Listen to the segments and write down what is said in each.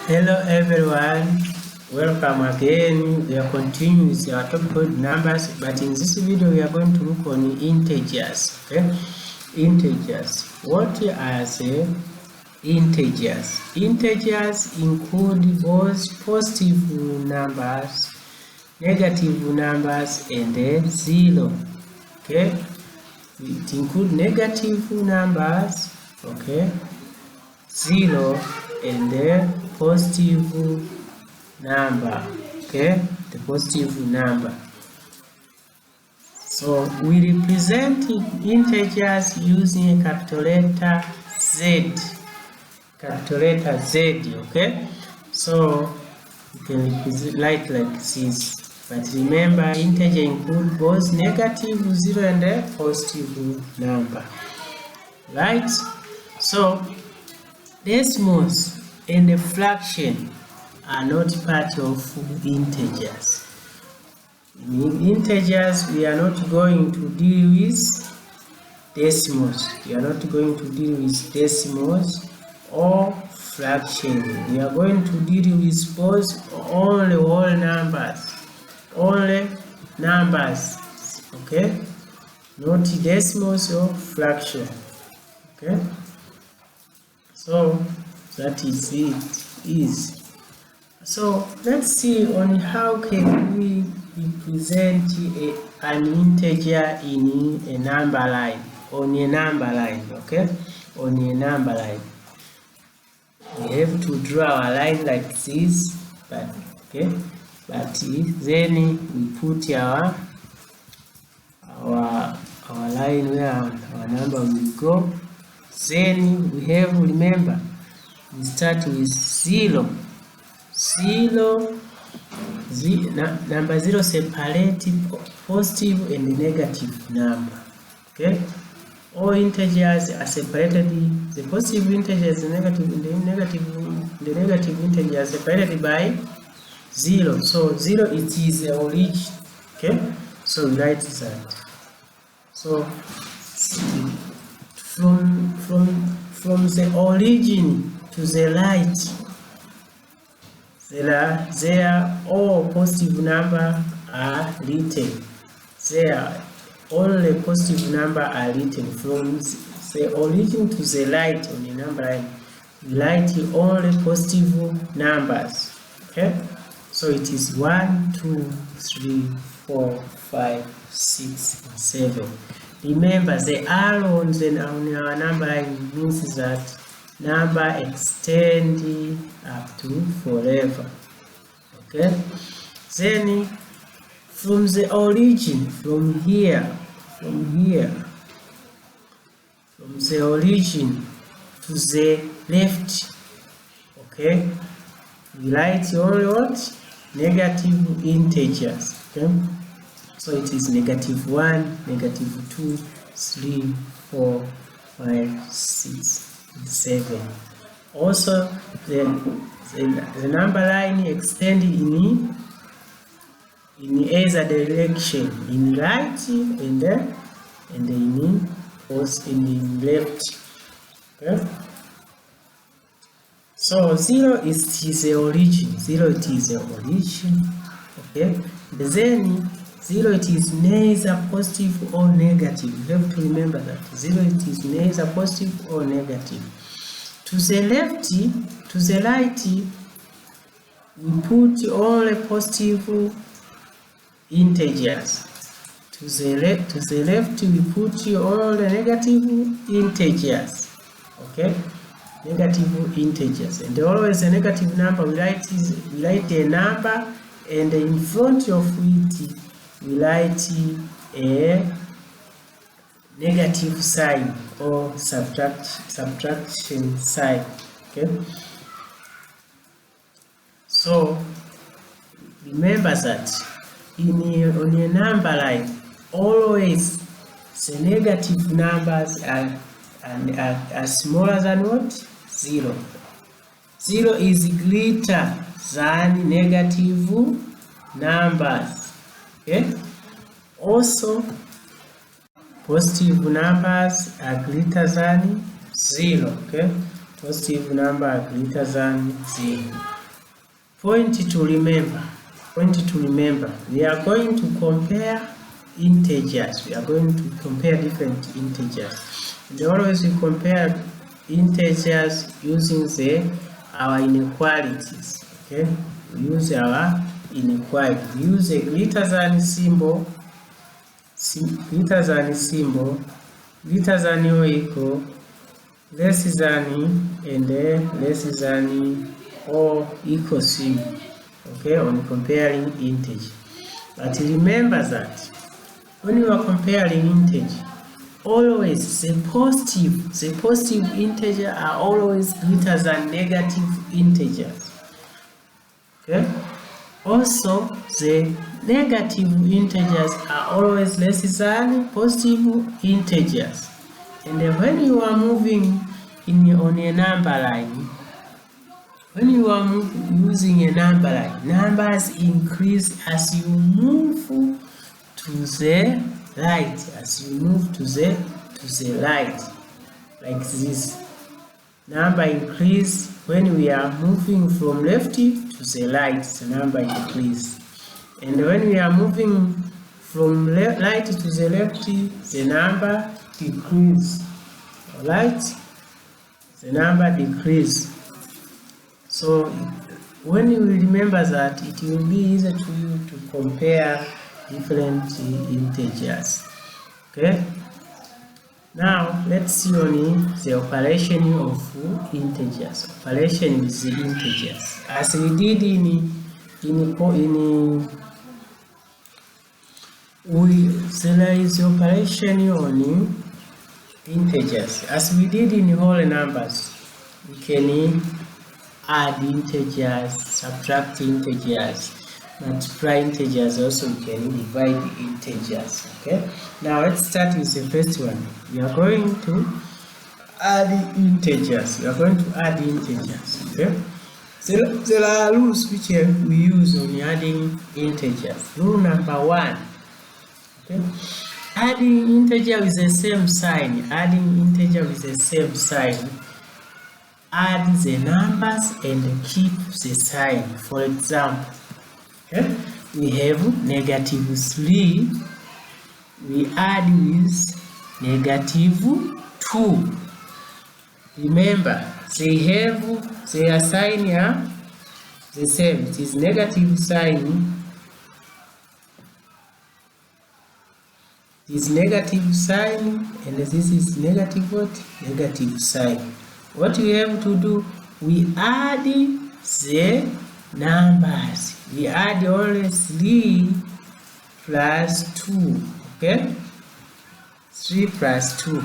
Hello everyone, welcome again. We are continuing with our topic called numbers, but in this video we are going to look on integers. Okay, integers. What are the integers? Integers include both positive numbers, negative numbers, and zero. Okay, it includes negative numbers. Okay, zero and the positive number. Okay, the positive number. So we represent integers using a capital letter Z. Capital letter Z. Okay, so you can write like this. But remember, integer include both negative zero and a positive number. Right? So decimals and a fraction are not part of integers. In integers, we are not going to deal with decimals. We are not going to deal with decimals or fraction. We are going to deal with both only whole numbers. Only numbers. Okay? Not decimals or fraction. Okay? So that is it. So let's see on how can we represent an integer in a number line. On a number line, okay? On a number line, we have to draw a line like this, but okay. But then we put our line where our number will go. Then we have, remember, we start with zero. Number zero separate positive and negative number. Okay, all integers are separated. The positive integers, the negative integer are separated by zero. So zero, it is the origin. Okay, so we write that. So from the origin to the right, there all positive number are written. There only positive number are written. From the origin to the right on the number line, we write only positive numbers. Okay, so it is 1, 2, 3, 4, 5, 6, 7. Remember, the arrow on our number line means that number extend up to forever. Okay, then from the origin, from the origin to the left, okay, we write only what? Negative integers. Okay, so it is -1, -2, 3, 4, 5, 6, 7. Also, the number line extend in either direction, in right and in left. Okay, so zero is the origin. Zero, it is the origin. Okay, then zero, it is neither positive or negative. You have to remember that zero, it is neither positive or negative. To the left, to the right, we put only positive integers. To the left, we put all the negative integers. Okay, negative integers, and always a negative number. We write a number, and in front of it we write a negative sign or subtraction sign. Okay, so remember that on a number line, always the negative numbers are smaller than what? Zero. Zero is greater than negative numbers. Okay, also positive numbers are greater than 0. Okay, positive number are greater than 0. point to remember, we are going to compare integers. We are going to compare different integers. And always we compare integers using our inequalities. Okay, we use our inequality. We use a greater than symbol, greater than or equal, less than, and less than or equal symbol. Okay, on comparing integer. But remember that when you are comparing integer, always the positive integer are always greater than negative integers. Okay. Also, the negative integers are always less than positive integers. And when you are moving on a number line, when you are using a number line, numbers increase as you move to the right. As you move to the right, like this. Number increase when we are moving from left to the right. The number increase, and when we are moving from right to the left, the number decrease. All right, the number decrease. So when you remember that, it will be easy to you to compare different integers. Okay. Now let's see on the operation of integers. Operation with the integers, as we did there is operation on integers. As we did in whole numbers, we can add integers, subtract integers, multiply integers. Also, we can divide integers. Okay. Now let's start with the first one. We are going to add integers. Okay. There are rules which we use on adding integers. Rule number 1. Okay. Adding integer with the same sign. Add the numbers and keep the sign. For example, okay, we have -3. We add with -2. Remember, their sign are the same. It is negative sign. This negative sign, and this is negative what? Negative sign. What we have to do, we add the numbers. We add only 3 plus 2. Okay? 3 plus 2.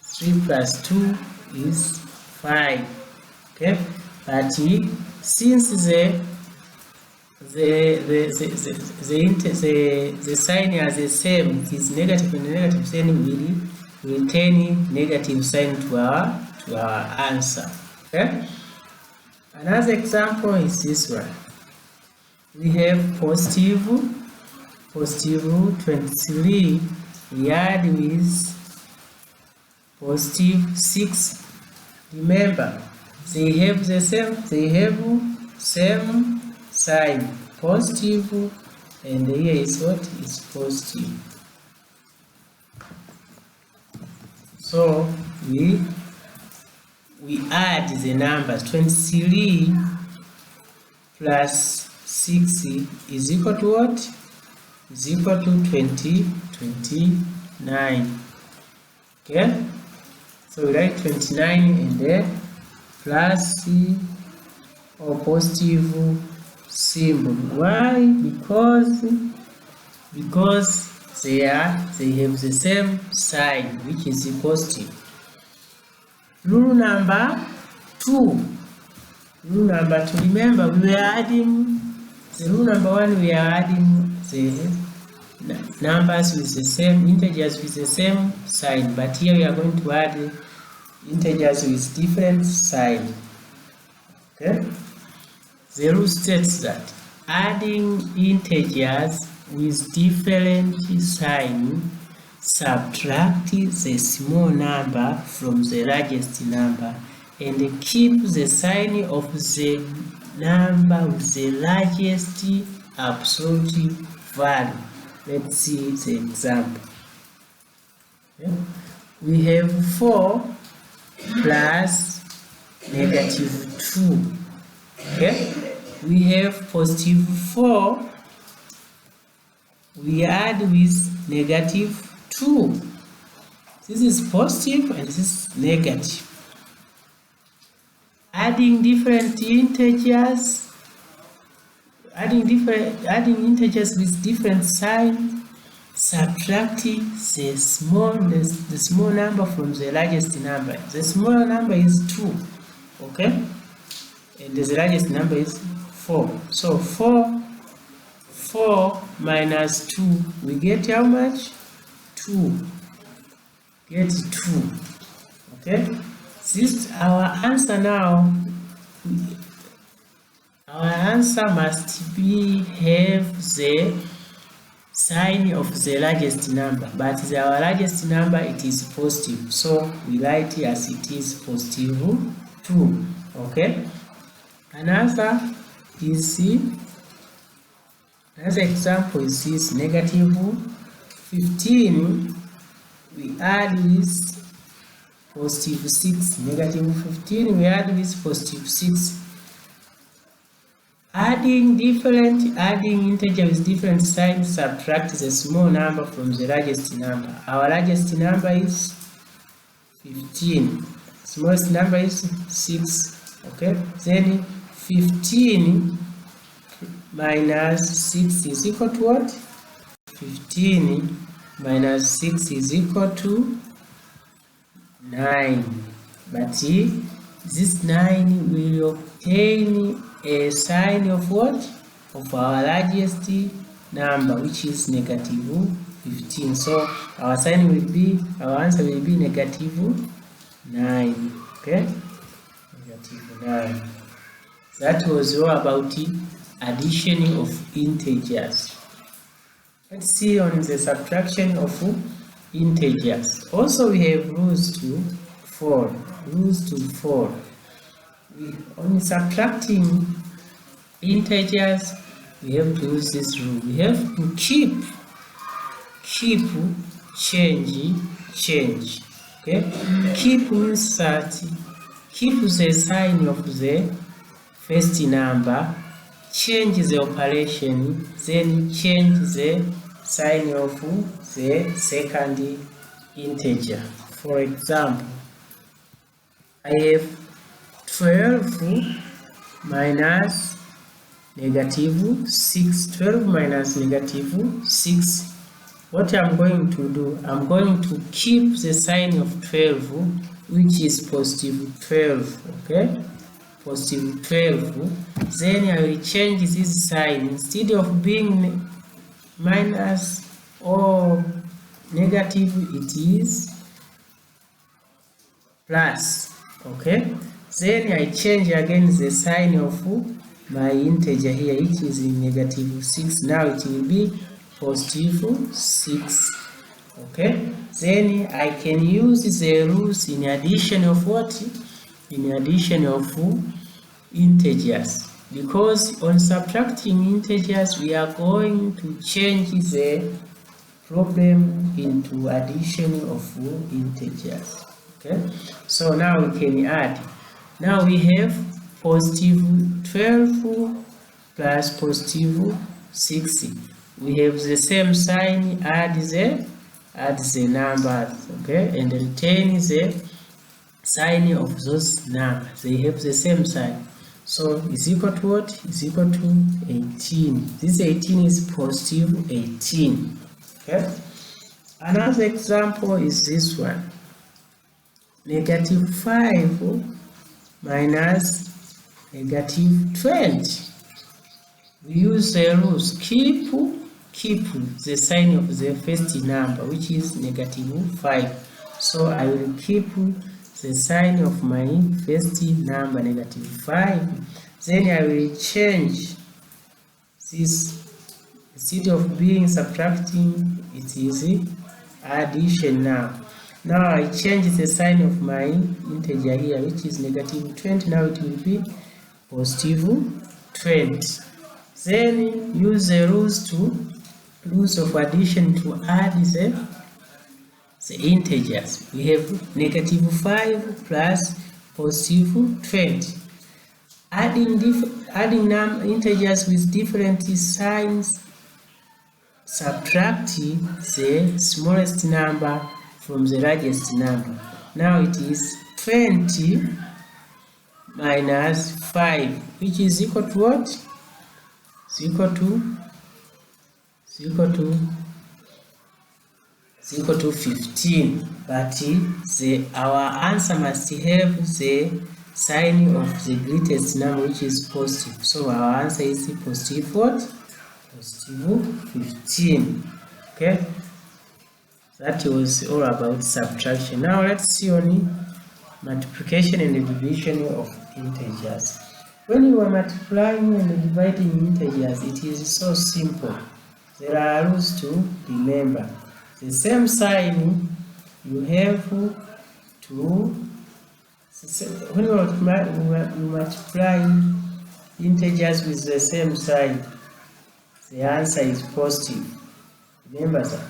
3 plus 2 is 5. Okay? But since the sign is the same, it is negative and negative sign, we return negative sign to our answer. Okay? Another example is this one. We have positive 23. We add with positive 6. Remember, they have the same. Same sign, positive, and here is what is positive. So we add the numbers. 23 plus 6 is equal to what? Is equal to 29. Okay, so we write 29 and then plus or positive symbol. Why? Because they have the same sign, which is positive. Rule number 2. Remember, we are adding the rule number 1. We are adding the numbers with the same integers with the same sign, but here we are going to add integers with different sign. Okay. The rule states that adding integers with different sign, subtract the small number from the largest number and keep the sign of the number with the largest absolute value. Let's see the example. Okay. We have 4 plus -2. Okay, we have positive 4, we add with -2. This is positive and this is negative. Adding different integers, adding integers with different signs, subtracting the small number from the largest number. The small number is 2, okay, and the largest number is 4. So 4 minus 2, we get how much? 2. Get 2. Okay, this is our answer now. Our answer must be have the sign of the largest number, but our largest number, it is positive, so we write it as it is positive 2. Okay, another example is this -15, we add with positive 6. -15 we add with positive 6. Adding integer with different signs, subtract the small number from the largest number. Our largest number is 15. Smallest number is 6. Okay, then 15 minus 6 is equal to what? 15 minus 6 is equal to 9. But this 9 will obtain a sign of what? Of our largest number, which is -15. So our answer will be -9. Okay, -9. That was all about addition of integers. Let's see on the subtraction of integers. Also we have rules to follow. On subtracting integers, we have to use this rule. We have to keep, change. Okay, keep means that keep the sign of the first number, change the operation, then change the sign of the second integer. For example, I have 12 minus -6. 12 minus -6. What I'm going to do, I'm going to keep the sign of 12, which is positive 12. Okay, positive 12. Then I will change this sign. Instead of being minus or negative, it is plus. Okay, then I change again the sign of my integer here, which is in -6. Now it will be positive 6. Okay, then I can use the rules in addition of what? In addition of integers, because on subtracting integers we are going to change the problem into addition of integers. Okay, so now we can add. Now we have positive 12 plus positive 6. We have the same sign, add the numbers, okay, and retain the sign of those numbers. They have the same sign. So is equal to what? Is equal to 18. This 18 is positive 18. Okay. Another example is this one. -5 minus -20. We use the rules. Keep the sign of the first number, which is -5. So I will keep the sign of my first number, -5. Then I will change this. Instead of being subtracting, it is addition now. Now I change the sign of my integer here, which is -20. Now it will be positive 20. Then use the rules of addition to add the integers. We have -5 plus positive 20. Adding integers with different signs, subtract the smallest number from the largest number. Now it is 20 minus 5, which is equal to what? It's equal to 15. But our answer must have the sign of the greatest number, which is positive. So our answer is positive what? Positive 15. Okay, that was all about subtraction. Now let's see only multiplication and division of integers. When you are multiplying and dividing integers, it is so simple. There are rules to remember. The same sign you have to, when you multiply integers with the same sign, the answer is positive. Remember that.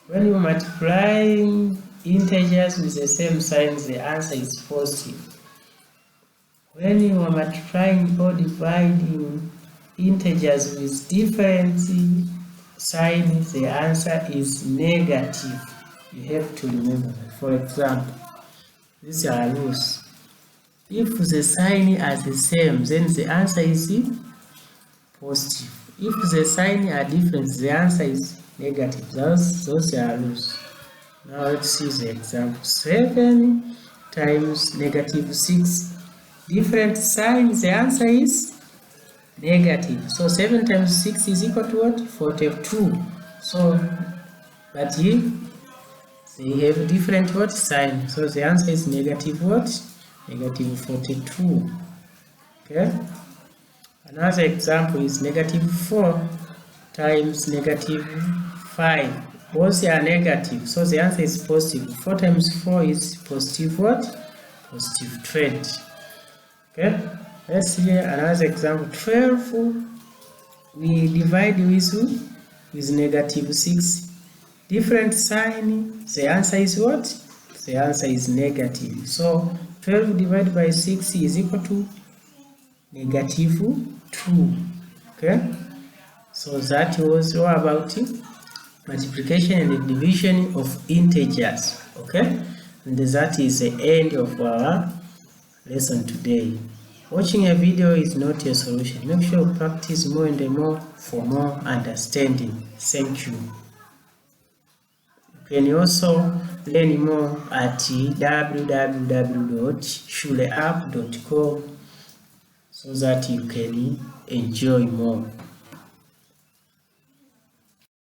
When you multiply integers with the same sign, the answer is positive. When you are multiplying or dividing integers with different signs, the answer is negative. You have to remember that. For example, these are rules. If the sign are the same, then the answer is positive. If the signs are different, the answer is negative. Those are rules. Now let's see the example. 7 times -6. Different signs, the answer is negative. So 7 times 6 is equal to what? 42. So, but here they have different what sign. So the answer is negative what? Negative 42. Okay. Another example is -4 times -5. Both are negative. So the answer is positive. 4 times 4 is positive what? Positive 20. Okay. Let's see another example. 12 we divide with -6. Different sign. The answer is what? The answer is negative. So 12 divided by 6 is equal to -2. Okay. So that was all about multiplication and division of integers. Okay. And that is the end of our lesson today. Watching a video is not a solution. Make sure you practice more and more for more understanding. Thank you. You can also learn more at www.shuleapp.com so that you can enjoy more.